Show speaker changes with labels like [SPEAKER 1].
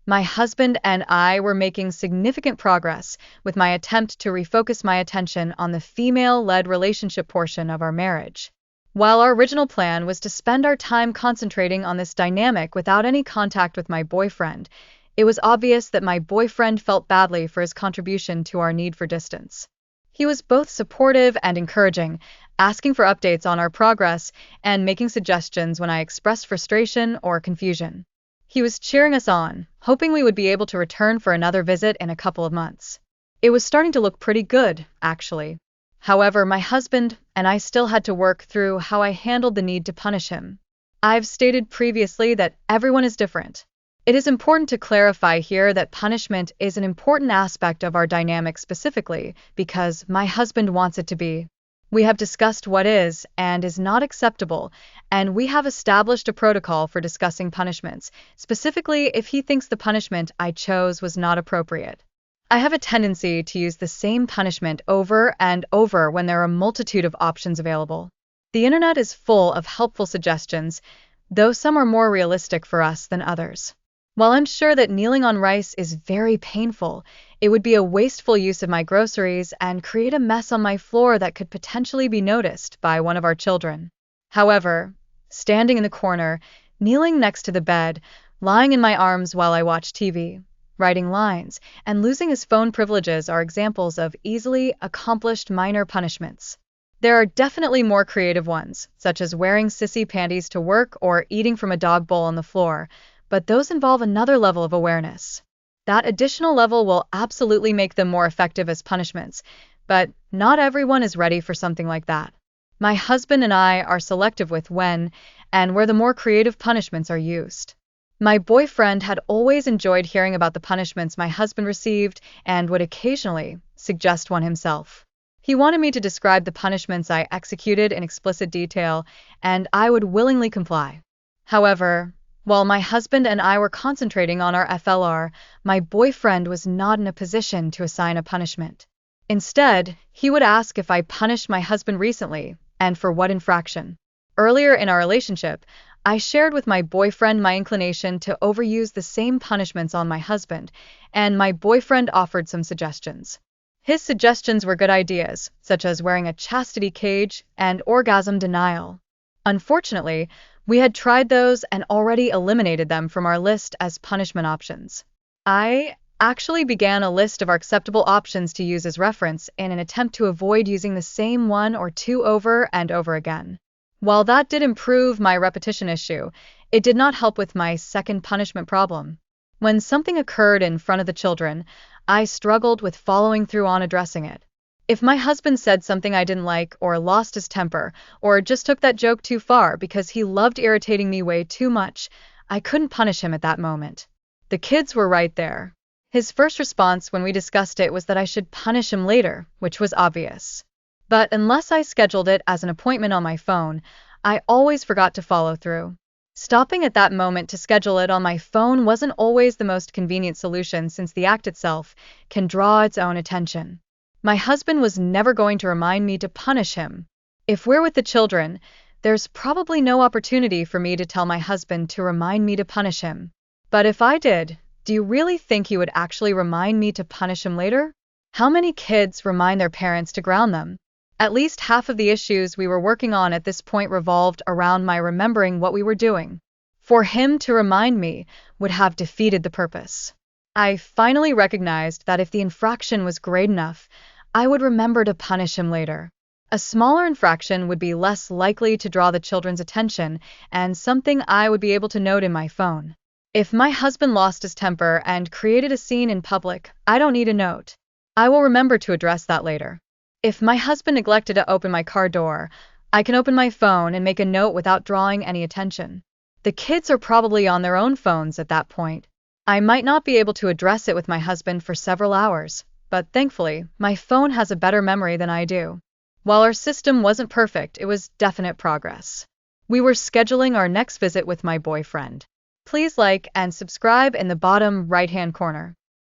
[SPEAKER 1] My husband and I were making significant progress with my attempt to refocus my attention on the female-led relationship portion of our marriage. While our original plan was to spend our time concentrating on this dynamic without any contact with my boyfriend, it was obvious that my boyfriend felt badly for his contribution to our need for distance. He was both supportive and encouraging, asking for updates on our progress and making suggestions when I expressed frustration or confusion. He was cheering us on, hoping we would be able to return for another visit in a couple of months. It was starting to look pretty good, actually. However, my husband and I still had to work through how I handled the need to punish him. I've stated previously that everyone is different. It is important to clarify here that punishment is an important aspect of our dynamic specifically because my husband wants it to be. We have discussed what is and is not acceptable, and we have established a protocol for discussing punishments, specifically if he thinks the punishment I chose was not appropriate. I have a tendency to use the same punishment over and over when there are a multitude of options available. The internet is full of helpful suggestions, though some are more realistic for us than others. While I'm sure that kneeling on rice is very painful, it would be a wasteful use of my groceries and create a mess on my floor that could potentially be noticed by one of our children. However, standing in the corner, kneeling next to the bed, lying in my arms while I watch TV, writing lines, and losing his phone privileges are examples of easily accomplished minor punishments. There are definitely more creative ones, such as wearing sissy panties to work or eating from a dog bowl on the floor, but those involve another level of awareness. That additional level will absolutely make them more effective as punishments, but not everyone is ready for something like that. My husband and I are selective with when and where the more creative punishments are used. My boyfriend had always enjoyed hearing about the punishments my husband received and would occasionally suggest one himself. He wanted me to describe the punishments I executed in explicit detail, and I would willingly comply. However, while my husband and I were concentrating on our FLR, my boyfriend was not in a position to assign a punishment. Instead, he would ask if I punished my husband recently, and for what infraction. Earlier in our relationship, I shared with my boyfriend my inclination to overuse the same punishments on my husband, and my boyfriend offered some suggestions. His suggestions were good ideas, such as wearing a chastity cage and orgasm denial. Unfortunately, we had tried those and already eliminated them from our list as punishment options. I actually began a list of our acceptable options to use as reference in an attempt to avoid using the same one or two over and over again. While that did improve my repetition issue, it did not help with my second punishment problem. When something occurred in front of the children, I struggled with following through on addressing it. If my husband said something I didn't like or lost his temper or just took that joke too far because he loved irritating me way too much, I couldn't punish him at that moment. The kids were right there. His first response when we discussed it was that I should punish him later, which was obvious. But unless I scheduled it as an appointment on my phone, I always forgot to follow through. Stopping at that moment to schedule it on my phone wasn't always the most convenient solution since the act itself can draw its own attention. My husband was never going to remind me to punish him. If we're with the children, there's probably no opportunity for me to tell my husband to remind me to punish him. But if I did, do you really think he would actually remind me to punish him later? How many kids remind their parents to ground them? At least half of the issues we were working on at this point revolved around my remembering what we were doing. For him to remind me would have defeated the purpose. I finally recognized that if the infraction was great enough, I would remember to punish him later. A smaller infraction would be less likely to draw the children's attention and something I would be able to note in my phone. If my husband lost his temper and created a scene in public, I don't need a note. I will remember to address that later. If my husband neglected to open my car door, I can open my phone and make a note without drawing any attention. The kids are probably on their own phones at that point. I might not be able to address it with my husband for several hours, but thankfully, my phone has a better memory than I do. While our system wasn't perfect, it was definite progress. We were scheduling our next visit with my boyfriend. Please like and subscribe in the bottom right-hand corner.